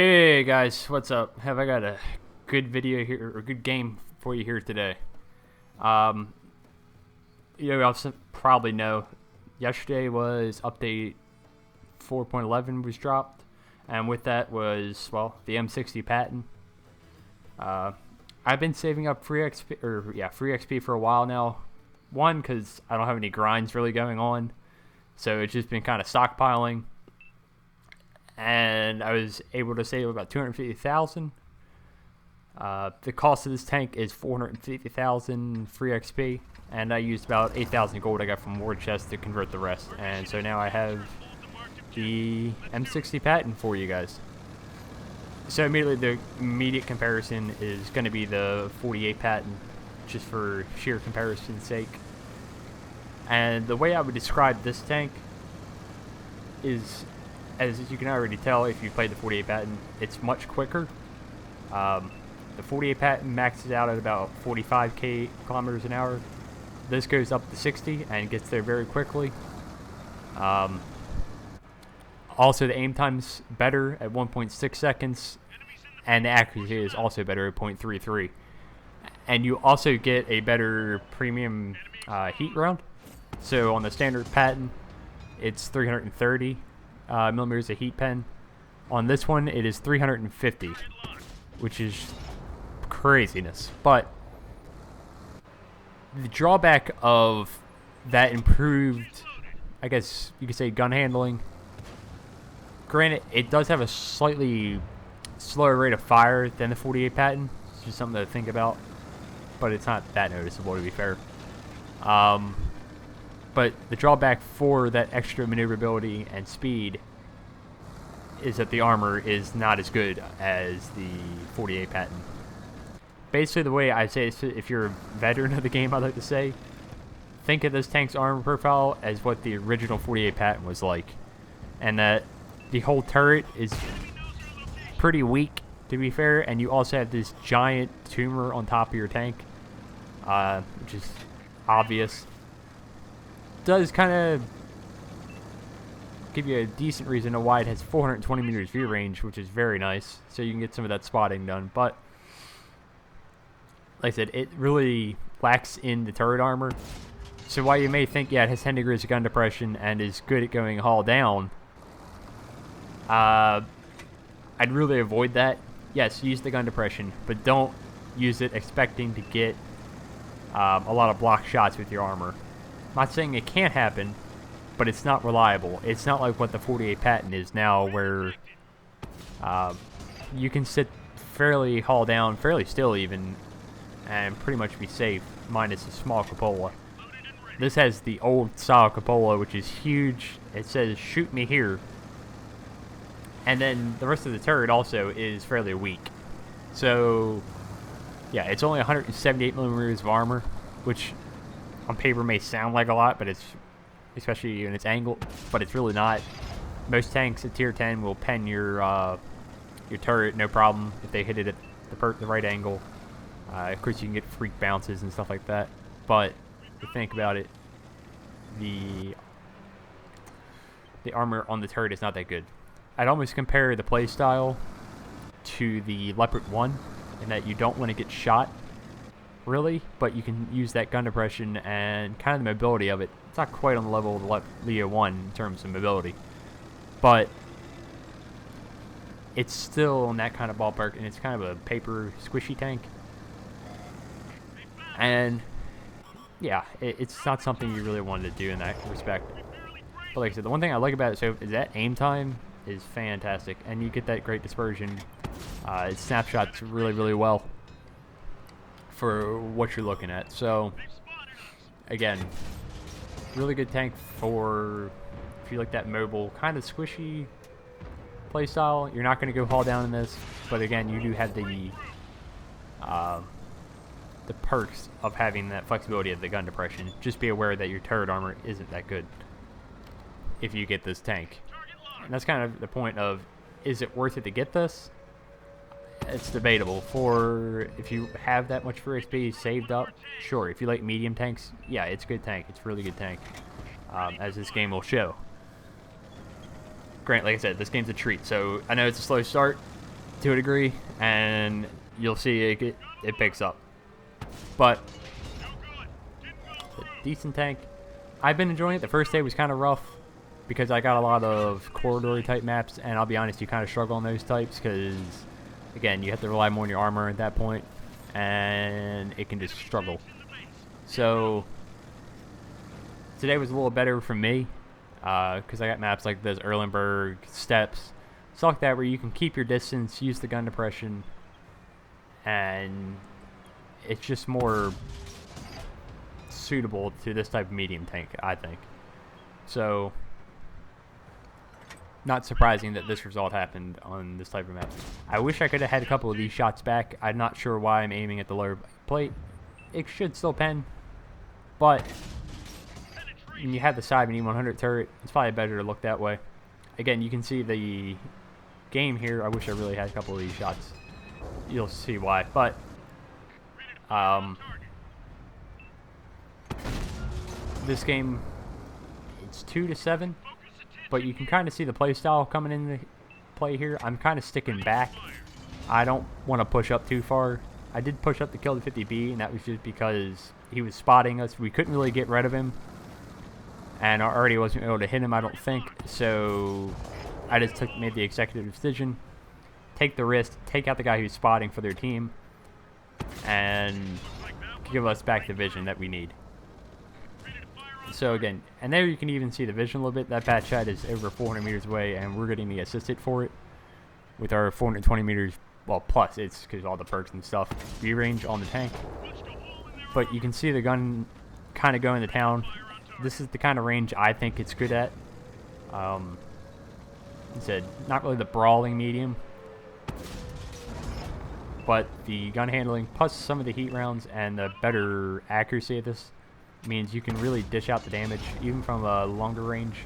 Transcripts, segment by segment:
Hey guys, what's up? Have I got a good video here, or good game for you here today? Um, you also probably know, yesterday was update 4.11 was dropped, and with that was, well, the M60 patent. I've been saving up free XP for a while now. One, because I don't have any grinds really going on, so it's just been kind of stockpiling. And I was able to save about 250,000. The cost of this tank is 450,000 free XP, and I used about 8,000 gold I got from war chest to convert the rest. And so now I have the M60 patent for you guys. So immediately the immediate comparison is going to be the 48 patent, just for sheer comparison's sake. And the way I would describe this tank is, as you can already tell if you played the 48 patent, it's much quicker. The 48 patent maxes out at about 45 kilometers an hour. This goes up to 60 and gets there very quickly. Also, the aim time's better at 1.6 seconds, and the accuracy is also better at 0.33. And you also get a better premium heat round. So on the standard patent, it's 330 millimeters of heat pen. On this one, it is 350, which is craziness. But the drawback of that improved, I guess you could say, gun handling. Granted, it does have a slightly slower rate of fire than the 48 patent. It's just something to think about, but it's not that noticeable, to be fair. But the drawback for that extra maneuverability and speed is that the armor is not as good as the 48 patent. Basically, the way I say it, if you're a veteran of the game, I'd like to say, think of this tank's armor profile as what the original 48 patent was like. And that the whole turret is pretty weak, to be fair, and you also have this giant tumor on top of your tank, which is obvious. Does kind of give you a decent reason to why it has 420 meters view range, which is very nice, so you can get some of that spotting done. But like I said, it really lacks in the turret armor. So while you may think, yeah, it has 10 degrees of gun depression and is good at going hull down, I'd really avoid that. Yes, use the gun depression, but don't use it expecting to get a lot of block shots with your armor. I'm not saying it can't happen, but it's not reliable. It's not like what the 48 patent is now, where you can sit fairly hull down, fairly still even, and pretty much be safe, minus a small cupola. This has the old style cupola, which is huge. It says, "Shoot me here." And then the rest of the turret also is fairly weak. So, yeah, it's only 178 millimeters of armor, which on paper may sound like a lot, but it's, especially in its angle, but it's really not. Most tanks at tier 10 will pen your turret no problem if they hit it at the right angle. Of course, you can get freak bounces and stuff like that, but if you think about it, the armor on the turret is not that good. I'd almost compare the playstyle to the Leopard 1 in that you don't want to get shot, really, but you can use that gun depression and kind of the mobility of it. It's not quite on the level of the Leo 1 in terms of mobility, but it's still in that kind of ballpark, and it's kind of a paper squishy tank. And yeah, it's not something you really wanted to do in that respect. But like I said, the one thing I like about it is that aim time is fantastic, and you get that great dispersion. It snapshots really, really well for what you're looking at. So again, really good tank for if you like that mobile kind of squishy playstyle. You're not going to go haul down in this, but again, you do have the perks of having that flexibility of the gun depression. Just be aware that your turret armor isn't that good if you get this tank. And that's kind of the point of, is it worth it to get this? It's debatable. For if you have that much free XP saved up, sure. If you like medium tanks, yeah, it's a good tank. It's a really good tank, as this game will show. Grant, like I said, this game's a treat. So I know it's a slow start, to a degree, and you'll see it picks up. But a decent tank. I've been enjoying it. The first day was kind of rough because I got a lot of corridor type maps, and I'll be honest, you kind of struggle on those types because, again, you have to rely more on your armor at that point, and it can just struggle. So today was a little better for me because I got maps like those Erlenberg steps, stuff like that, where you can keep your distance, use the gun depression, and it's just more suitable to this type of medium tank, I think. So not surprising that this result happened on this type of map. I wish I could have had a couple of these shots back. I'm not sure why I'm aiming at the lower plate. It should still pen, but when you have the side E100 turret, it's probably better to look that way. Again, you can see the game here. I wish I really had a couple of these shots. You'll see why, but this game, it's 2-7, but you can kind of see the play style coming into play here. I'm kind of sticking back. I don't want to push up too far. I did push up to kill the 50B, and that was just because he was spotting us. We couldn't really get rid of him, and I already wasn't able to hit him, I don't think. So I just made the executive decision, take the risk, take out the guy who's spotting for their team, and give us back the vision that we need. So again, and there you can even see the vision a little bit. That bat shot is over 400 meters away, and we're getting the assisted for it with our 420 meters, well, plus it's because all the perks and stuff, view range on the tank. But you can see the gun kind of going to town. This is the kind of range I think it's good at. I said, not really the brawling medium, but the gun handling, plus some of the heat rounds and the better accuracy of this, means you can really dish out the damage even from a longer range,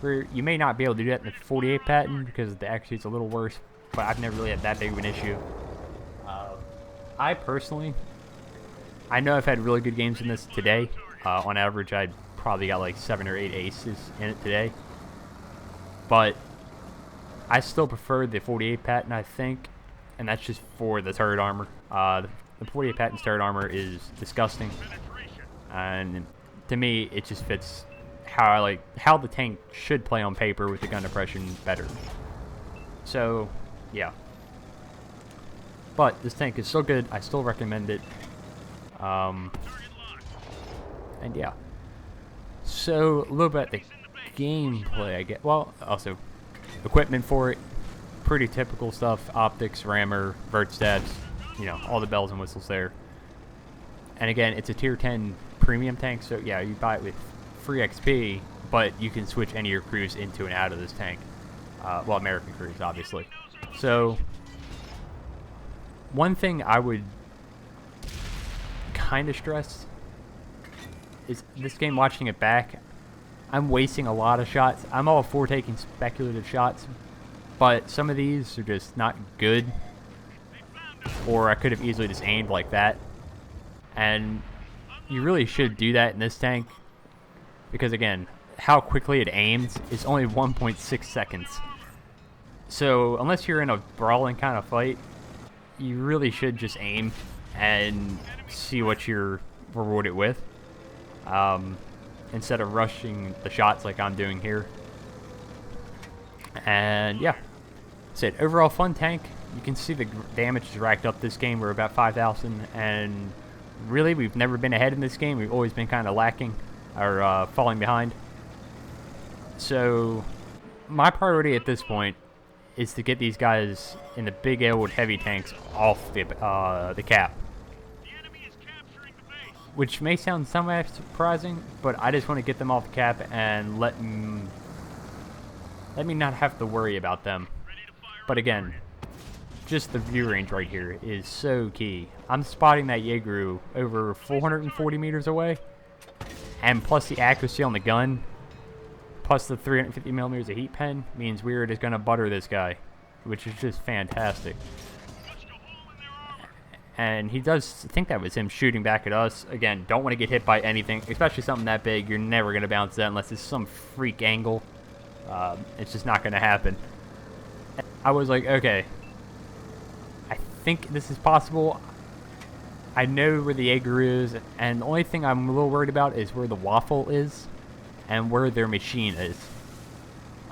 where you may not be able to do that in the 48 pattern because the accuracy is a little worse, but I've never really had that big of an issue. I personally, I know I've had really good games in this today. On average, I probably got like 7 or 8 aces in it today, but I still prefer the 48 pattern, I think, and that's just for the turret armor. The 48 pattern's turret armor is disgusting. And to me, it just fits how the tank should play on paper with the gun depression better. So, yeah. But this tank is still good. I still recommend it. And yeah. So a little bit the gameplay, I get. Well, also equipment for it. Pretty typical stuff: optics, rammer, vert stabs. You know, all the bells and whistles there. And again, it's a tier 10 premium tank, so yeah, you buy it with free XP, but you can switch any of your crews into and out of this tank. Well, American crews, obviously. So, one thing I would kind of stress is this game, watching it back, I'm wasting a lot of shots. I'm all for taking speculative shots, but some of these are just not good, or I could have easily just aimed like that. And you really should do that in this tank because, again, how quickly it aims is only 1.6 seconds. So unless you're in a brawling kind of fight, you really should just aim and see what you're rewarded with, instead of rushing the shots like I'm doing here. And yeah, that's it. Overall fun tank. You can see the damage is racked up this game. We're about 5,000, and really, we've never been ahead in this game. We've always been kind of lacking or falling behind. So my priority at this point is to get these guys in the big old heavy tanks off the cap. Which may sound somewhat surprising, but I just want to get them off the cap and let me not have to worry about them. But again, just the view range right here is so key. I'm spotting that Jaeger over 440 meters away, and plus the accuracy on the gun, plus the 350 millimeters of heat pen, means we're just going to butter this guy, which is just fantastic. And he does think that was him shooting back at us. Again, don't want to get hit by anything, especially something that big. You're never going to bounce that unless it's some freak angle. It's just not going to happen. I was like, okay, think this is possible. I know where the Eggeroo is, and the only thing I'm a little worried about is where the Waffle is and where their machine is.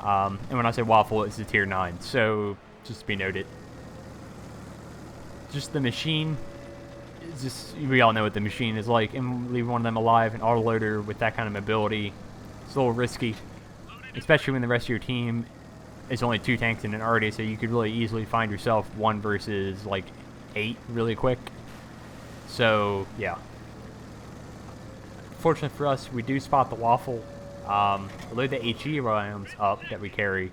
And when I say Waffle, it's a tier 9, so just to be noted. Just the machine, just we all know what the machine is like, and leave one of them alive, an autoloader with that kind of mobility, it's a little risky, especially when the rest of your team is only 2 tanks in an arty, so you could really easily find yourself 1 versus like 8 really quick. So yeah, fortunately for us, we do spot the Waffle. Load the HE rounds up that we carry,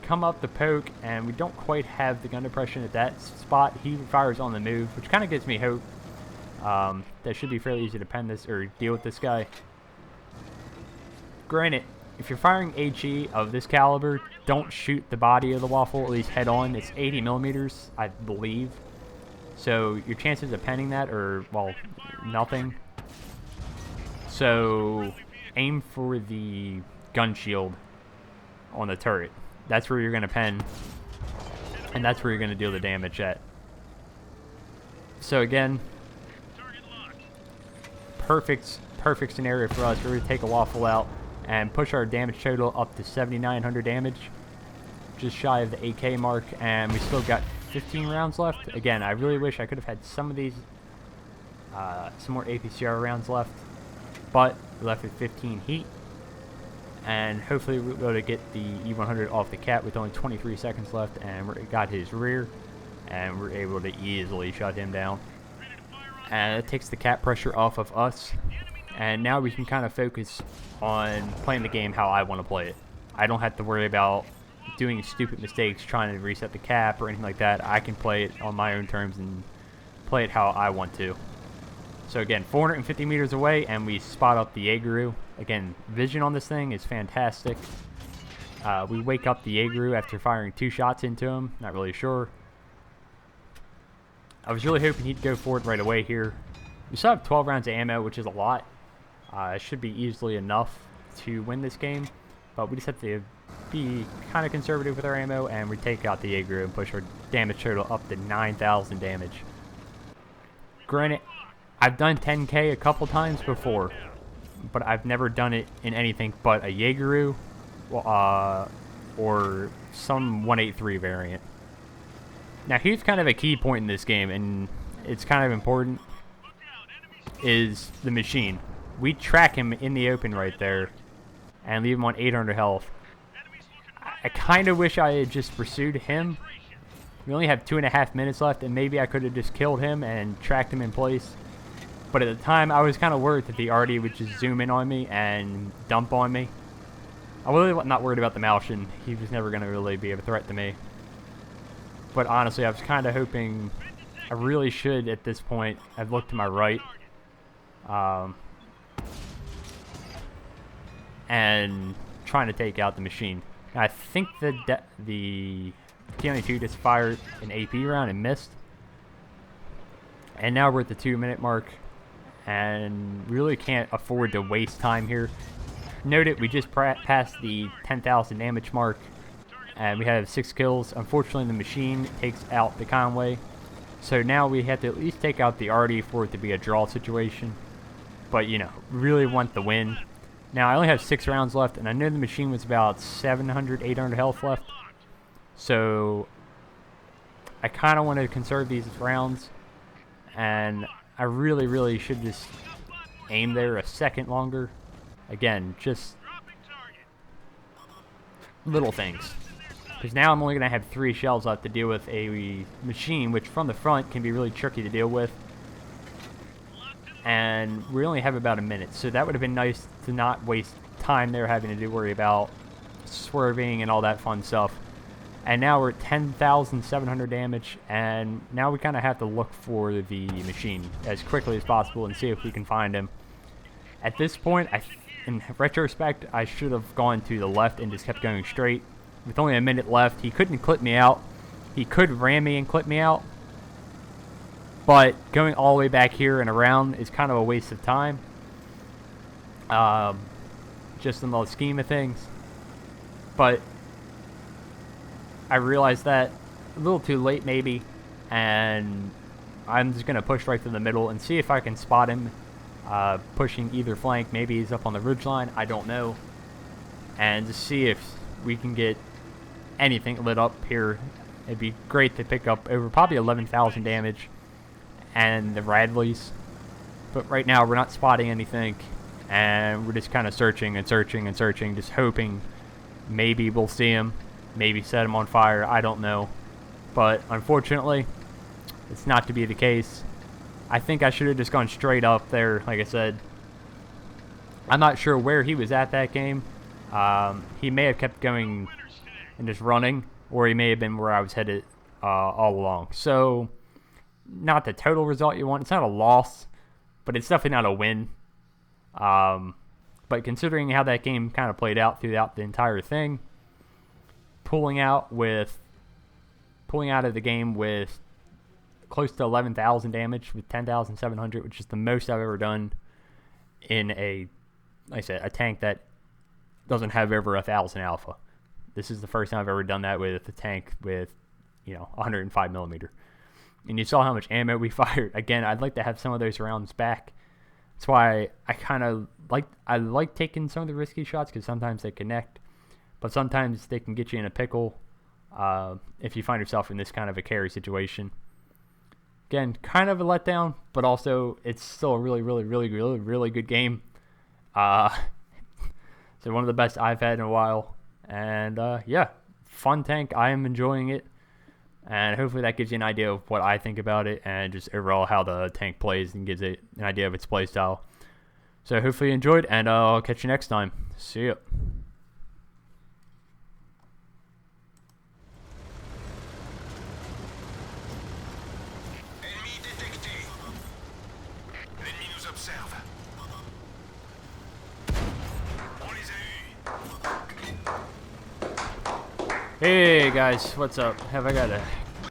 come up the poke, and we don't quite have the gun depression at that spot. He fires on the move, which kind of gives me hope. That should be fairly easy to pen this or deal with this guy. Granted, if you're firing HE of this caliber, don't shoot the body of the Waffle, at least head on. It's 80 millimeters, I believe. So your chances of penning that are, well, nothing. So aim for the gun shield on the turret. That's where you're going to pen, and that's where you're going to deal the damage at. So again, perfect scenario for us. We're going to take a Waffle out and push our damage total up to 7,900 damage, just shy of the 8K mark, and we still got 15 rounds left. Again, I really wish I could have had some of these, some more APCR rounds left, but we're left with 15 heat, and hopefully we'll be able to get the E100 off the cat with only 23 seconds left, and we got his rear, and we're able to easily shut him down. And it takes the cat pressure off of us, and now we can kind of focus on playing the game how I want to play it. I don't have to worry about doing stupid mistakes trying to reset the cap or anything like that. I can play it on my own terms and play it how I want to. So again, 450 meters away, and we spot up the Eggeroo. Again, vision on this thing is fantastic. We wake up the Eggeroo after firing 2 shots into him. Not really sure. I was really hoping he'd go for it right away here. We still have 12 rounds of ammo, which is a lot. It should be easily enough to win this game, but we just have to be kind of conservative with our ammo, and we take out the Eggeroo and push our damage total up to 9,000 damage. Granted, I've done 10k a couple times before, but I've never done it in anything but a Eggeroo or some 183 variant. Now here's kind of a key point in this game, and it's kind of important, is the machine. We track him in the open right there and leave him on 800 health. I kind of wish I had just pursued him. We only have 2.5 minutes left, and maybe I could have just killed him and tracked him in place. But at the time, I was kind of worried that the arty would just zoom in on me and dump on me. I was really not worried about the Malshin. He was never going to really be a threat to me. But honestly, I was kind of hoping, I really should at this point have looked to my right. And trying to take out the machine. Now, I think the T-92 just fired an AP round and missed. And now we're at the 2-minute mark, and really can't afford to waste time here. Note it, we just passed the 10,000 damage mark, and we have 6 kills. Unfortunately, the machine takes out the Conway, so now we have to at least take out the arty for it to be a draw situation. But, you know, really want the win. Now, I only have 6 rounds left, and I know the machine was about 700, 800 health left. So, I kind of want to conserve these rounds, and I really should just aim there a second longer. Again, just little things. Because now I'm only going to have 3 shells left to deal with a machine, which from the front can be really tricky to deal with. And we only have about a minute, so that would have been nice to not waste time there having to worry about swerving and all that fun stuff. And now we're at 10,700 damage, and now we kind of have to look for the machine as quickly as possible and see if we can find him. At this point, in retrospect, I should have gone to the left and just kept going straight. With only a minute left, he couldn't clip me out. He could ram me and clip me out. But going all the way back here and around is kind of a waste of time. Just in the scheme of things. But I realized that a little too late maybe. and I'm just going to push right through the middle and see if I can spot him pushing either flank. Maybe he's up on the ridgeline, I don't know. And just see if we can get anything lit up here. It'd be great to pick up over probably 11,000 damage and the Radleys. But right now we're not spotting anything, and we're just kind of searching and searching and searching, just hoping maybe we'll see him, maybe set him on fire, I don't know. But unfortunately, it's not to be the case. I think I should have just gone straight up there, like I said. I'm not sure where he was at that game. He may have kept going and just running, or he may have been where I was headed all along. So, not the total result you want. It's not a loss, but it's definitely not a win. But considering how that game kind of played out throughout the entire thing, pulling out of the game with close to 11,000 damage with 10,700, which is the most I've ever done in like I said, a tank that doesn't have over 1,000 alpha. This is the first time I've ever done that with a tank with, 105 millimeter. And you saw how much ammo we fired. Again, I'd like to have some of those rounds back. That's why I kind of like taking some of the risky shots, because sometimes they connect, but sometimes they can get you in a pickle if you find yourself in this kind of a carry situation. Again, kind of a letdown, but also it's still a really, really, really, really, really good game. So one of the best I've had in a while. And yeah, fun tank. I am enjoying it. And hopefully that gives you an idea of what I think about it, and just overall how the tank plays, and gives it an idea of its play style. So hopefully you enjoyed, and I'll catch you next time. See ya. Hey guys, what's up? Have I got a